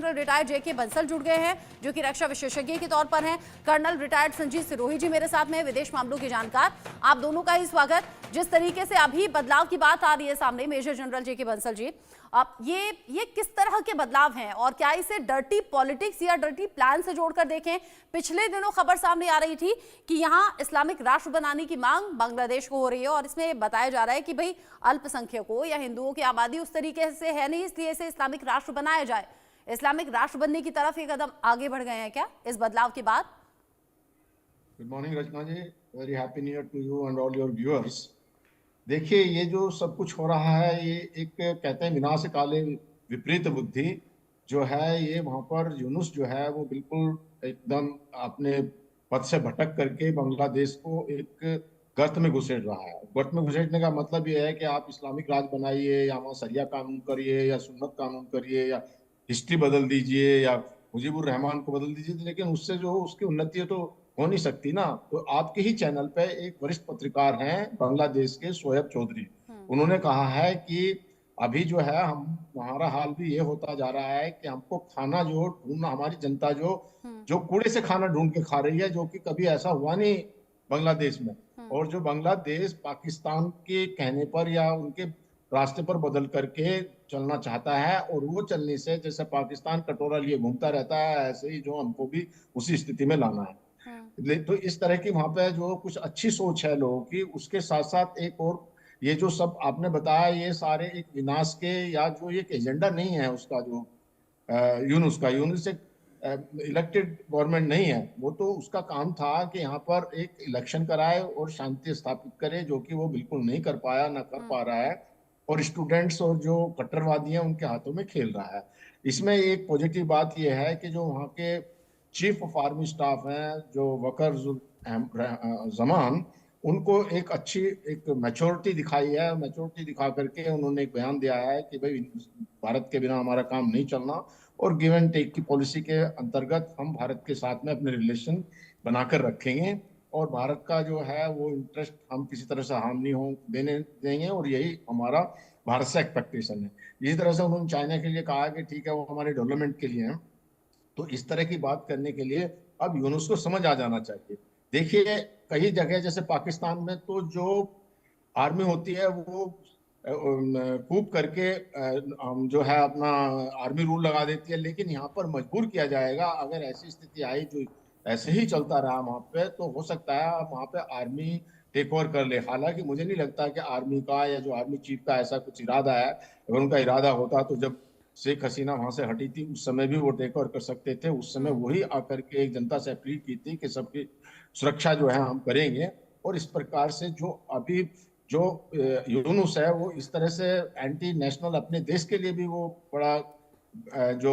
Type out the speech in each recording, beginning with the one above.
Retired जेके बंसल जुड़ गए हैं, जो कि रक्षा विशेषज्ञ के तौर पर हैं। कर्नल रिटायर्ड संजीव सिरोही जी मेरे साथ में, विदेश मामलों के जानकार। आप दोनों का ही स्वागत। जिस तरीके से अभी बदलाव की बात आ रही है सामने, मेजर जनरल जेके बंसल जी, अब ये किस तरह के बदलाव हैं और क्या इसे डर्टी पॉलिटिक्स या डर्टी प्लान से जोड़कर देखें? पिछले दिनों खबर सामने आ रही थी कि यहां इस्लामिक राष्ट्र बनाने की मांग बांग्लादेश को हो रही है और इसमें बताया जा रहा है कि भाई अल्पसंख्यकों या हिंदुओं की आबादी उस तरीके से है नहीं, इसलिए इसे इस्लामिक राष्ट्र बनाया जाए। इस्लामिक राष्ट्र बनने की तरफ ये कदम आगे बढ़ गए हैं क्या इस बदलाव के बाद? Good morning Rachna ji, very happy new year to you and all your viewers. देखिए, ये जो सब कुछ हो रहा है, ये एक कहते हैं विनाश काले विपरीत बुद्धि जो है, ये वहां पर यूनुस जो है वो बिल्कुल एकदम अपने पथ से भटक करके बांग्लादेश को एक गर्त में घुसेड़ रहा है। गर्त में घुसेड़ने का मतलब ये है कि आप इस्लामिक राज बनाइए या वहाँ शरिया कानून करिए या सुन्नत कानून करिए या हिस्ट्री बदल दीजिए या मुजीबुर रहमान को बदल दीजिए, लेकिन उससे जो उसकी उन्नति तो हो नहीं सकती ना। तो आपके ही चैनल पे एक वरिष्ठ पत्रकार हैं बांग्लादेश के शोएब चौधरी, उन्होंने कहा है कि अभी जो है हमारा हाल भी ये होता जा रहा है कि हमको खाना जो ढूंढना, हमारी जनता जो जो कूड़े से खाना ढूंढ के खा रही है, जो कि कभी ऐसा हुआ नहीं बांग्लादेश में। और जो बांग्लादेश पाकिस्तान के कहने पर या उनके रास्ते पर बदल करके चलना चाहता है, और वो चलने से जैसे पाकिस्तान कटोरा लिए घूमता रहता है, ऐसे ही जो हमको भी उसी स्थिति में लाना है। तो इस तरह की वहां पे जो कुछ अच्छी सोच है लोगों की, उसके साथ साथ एक और ये जो सब आपने बताया, ये सारे एक विनाश के या जो एक एजेंडा नहीं है उसका, जो यूनुस एक इलेक्टेड गवर्नमेंट नहीं है, वो तो उसका काम था कि यहाँ पर एक इलेक्शन कराए और शांति स्थापित करे, जो कि वो बिल्कुल नहीं कर पाया, ना कर पा रहा है। और स्टूडेंट्स और जो कट्टरवादी हैं उनके हाथों में खेल रहा है। इसमें एक पॉजिटिव बात यह है कि जो वहाँ के चीफ ऑफ आर्मी स्टाफ हैं, जो वकर जमान, उनको एक अच्छी एक मैच्योरिटी दिखाई है। मैच्योरिटी दिखा करके उन्होंने एक बयान दिया है कि भाई भारत के बिना हमारा काम नहीं चलना, और गिव एंड टेक की पॉलिसी के अंतर्गत हम भारत के साथ में अपने रिलेशन बनाकर रखेंगे, और भारत का जो है वो इंटरेस्ट हम किसी तरह से हार्म नहीं हो देने देंगे, और यही हमारा भारत से एक्सपेक्टेशन है। इसी तरह से उन्होंने चाइना के लिए कहा कि ठीक है, वो हमारे डेवलपमेंट के लिए है। तो इस तरह की बात करने के लिए अब यूनुस को समझ आ जाना चाहिए। देखिए, कई जगह जैसे पाकिस्तान में तो जो आर्मी होती है वो कूप करके जो है अपना आर्मी रूल लगा देती है, लेकिन यहाँ पर मजबूर किया जाएगा। अगर ऐसी स्थिति आई जो ऐसे ही चलता रहा वहां पे, तो हो सकता है वहां पे आर्मी टेक ओवर कर ले। हालांकि मुझे नहीं लगता कि आर्मी का या जो आर्मी चीफ का ऐसा कुछ इरादा है। अगर उनका इरादा होता तो जब शेख हसीना वहां से हटी थी उस समय भी वो टेक ओवर कर सकते थे। उस समय वही आकर के एक जनता से अपील की थी कि सबकी सुरक्षा जो है हम करेंगे। और इस प्रकार से जो अभी जो यूनुस है वो इस तरह से एंटी नेशनल अपने देश के लिए भी वो बड़ा जो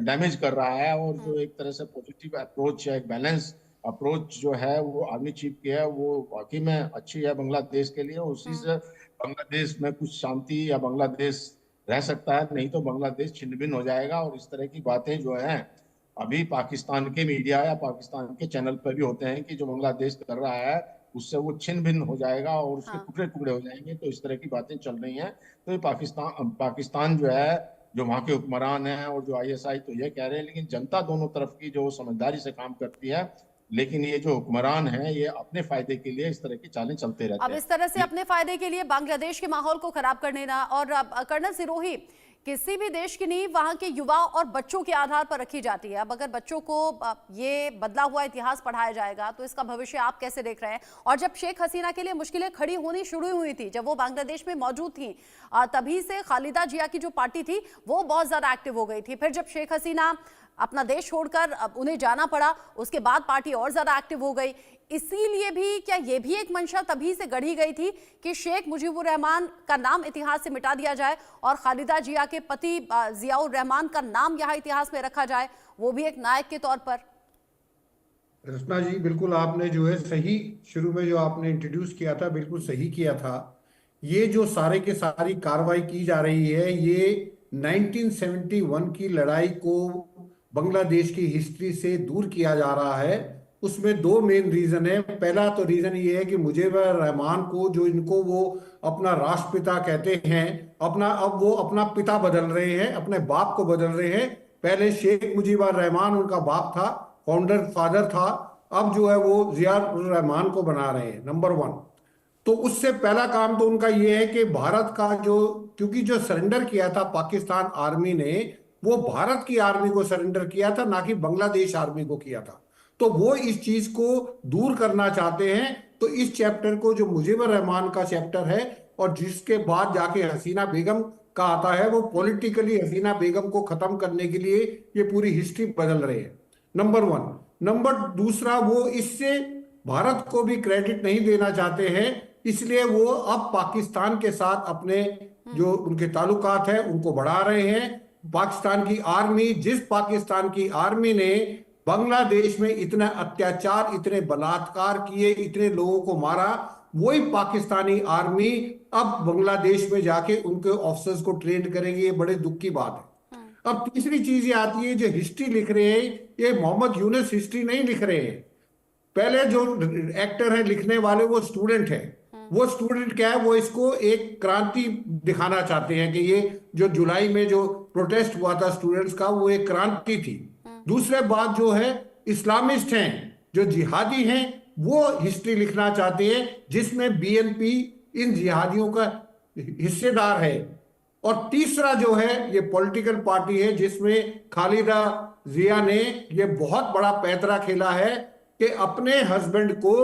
डैमेज कर रहा है, और जो एक तरह से पॉजिटिव अप्रोच या एक बैलेंस अप्रोच जो है वो आर्मी चीफ की है, वो वाकई में अच्छी है बांग्लादेश के लिए। उसी से बांग्लादेश में कुछ शांति या बांग्लादेश रह सकता है, नहीं तो बांग्लादेश छिन्न भिन्न हो जाएगा। और इस तरह की बातें जो हैं अभी पाकिस्तान के मीडिया या पाकिस्तान के चैनल पर भी होते हैं कि जो बांग्लादेश कर रहा है उससे वो छिन्न भिन्न हो जाएगा और उसके टुकड़े टुकड़े हो जाएंगे। तो इस तरह की बातें चल रही हैं। तो ये पाकिस्तान जो है, जो वहाँ के हुक्मरान हैं और जो आईएसआई तो ये कह रहे हैं, लेकिन जनता दोनों तरफ की जो समझदारी से काम करती है। लेकिन ये जो हुक्मरान हैं ये अपने फायदे के लिए इस तरह की चालें चलते रहते अब हैं। इस तरह से अपने फायदे के लिए बांग्लादेश के माहौल को खराब करने ना। और कर्नल सिरोही, किसी भी देश की नींव वहां के युवा और बच्चों के आधार पर रखी जाती है। अब अगर बच्चों को ये बदला हुआ इतिहास पढ़ाया जाएगा तो इसका भविष्य आप कैसे देख रहे हैं? और जब शेख हसीना के लिए मुश्किलें खड़ी होनी शुरू हुई थी, जब वो बांग्लादेश में मौजूद थी, तभी से खालिदा जिया की जो पार्टी थी वो बहुत ज्यादा एक्टिव हो गई थी। फिर जब शेख हसीना अपना देश छोड़कर उन्हें जाना पड़ा, उसके बाद पार्टी और ज्यादा एक्टिव हो गई। इसीलिए भी क्या ये भी एक मंशा तभी से गढ़ी गई थी कि शेख मुजीबुर रहमान का नाम इतिहास से मिटा दिया जाए और खालिदा जिया के पति जियाउर रहमान का नाम यहाँ इतिहास में रखा जाए, वो भी एक नायक के तौर पर? रचना जी, बिल्कुल आपने जो है सही, शुरू में जो आपने इंट्रोड्यूस किया था बिल्कुल सही किया था। ये जो सारे के सारी कार्रवाई की जा रही है, ये 1971 की लड़ाई को बांग्लादेश की हिस्ट्री से दूर किया जा रहा है। उसमें दो मेन रीजन है। पहला तो रीजन ये है कि मुजीबुर रहमान को, जो इनको वो अपना राष्ट्रपिता कहते हैं, अब वो अपना पिता बदल रहे हैं, अपने बाप को बदल रहे हैं। पहले शेख मुजीबुर रहमान उनका बाप था, फाउंडर फादर था, अब जो है वो जियाउर रहमान को बना रहे हैं नंबर 1। तो उससे पहला काम तो उनका ये है कि भारत का क्योंकि जो सरेंडर किया था पाकिस्तान आर्मी ने, वो भारत की आर्मी को सरेंडर किया था, ना कि बांग्लादेश आर्मी को किया था। तो वो इस चीज को दूर करना चाहते हैं। तो इस चैप्टर को, जो मुजीबुर रहमान का चैप्टर है और जिसके बाद जाके हसीना बेगम का आता है, वो पॉलिटिकली हसीना बेगम को खत्म करने के लिए ये पूरी हिस्ट्री बदल रहे हैं, नंबर 1। नंबर दूसरा, वो इससे भारत को भी क्रेडिट नहीं देना चाहते हैं, इसलिए वो अब पाकिस्तान के साथ अपने जो उनके ताल्लुकात है उनको बढ़ा रहे हैं। पाकिस्तान की आर्मी, जिस पाकिस्तान की आर्मी ने बांग्लादेश में इतना अत्याचार, इतने बलात्कार किए, इतने लोगों को मारा, वही पाकिस्तानी आर्मी अब बांग्लादेश में जाके उनके ऑफिसर्स को ट्रेन करेगी। ये बड़े दुख की बात है। अब तीसरी चीज ये आती है, जो हिस्ट्री लिख रहे हैं, ये मोहम्मद यूनुस हिस्ट्री नहीं लिख रहे हैं। पहले जो एक्टर है लिखने वाले, वो स्टूडेंट है। वो स्टूडेंट क्या है, वो इसको एक क्रांति दिखाना चाहते हैं कि ये जो जुलाई में जो प्रोटेस्ट हुआ था स्टूडेंट्स का, वो एक क्रांति थी। दूसरे बात जो है, इस्लामिस्ट हैं, जो जिहादी हैं, वो हिस्ट्री लिखना चाहते हैं जिसमें बीएनपी इन जिहादियों का हिस्सेदार है। और तीसरा जो है, ये पॉलिटिकल पार्टी है जिसमें खालिदा जिया ने ये बहुत बड़ा पैंतरा खेला है कि अपने हस्बैंड को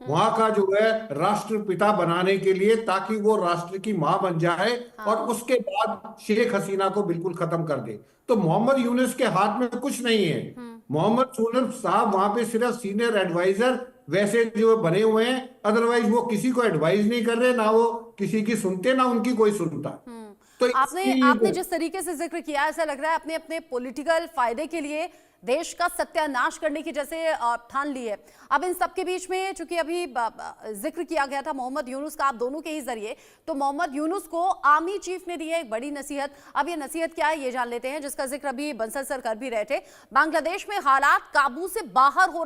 वहां का जो है राष्ट्रपिता बनाने के लिए, ताकि वो राष्ट्र की मां बन जाए और उसके बाद शेख हसीना को बिल्कुल खत्म कर दे। तो मोहम्मद यूनुस के हाथ में कुछ नहीं है। मोहम्मद यूनुस साहब वहां पे सिर्फ सीनियर एडवाइजर वैसे जो बने हुए हैं, अदरवाइज वो किसी को एडवाइज नहीं कर रहे, ना वो किसी की सुनते, ना उनकी कोई सुनता। तो आपने जिस तरीके से जिक्र किया, ऐसा लग रहा है अपने अपने पॉलिटिकल फायदे के लिए देश का सत्यानाश करने की जैसे ठान ली है। अब इन सब के बीच में, चूंकि अभी जिक्र किया गया था मोहम्मद यूनुस का, आप दोनों के ही जरिए, तो मोहम्मद यूनुस को आर्मी चीफ ने दी है एक बड़ी नसीहत। अब ये नसीहत क्या है, ये जान लेते हैं, जिसका जिक्र अभी बंसल सर कर भी रहे थे। बांग्लादेश में हालात काबू से बाहर हो रहे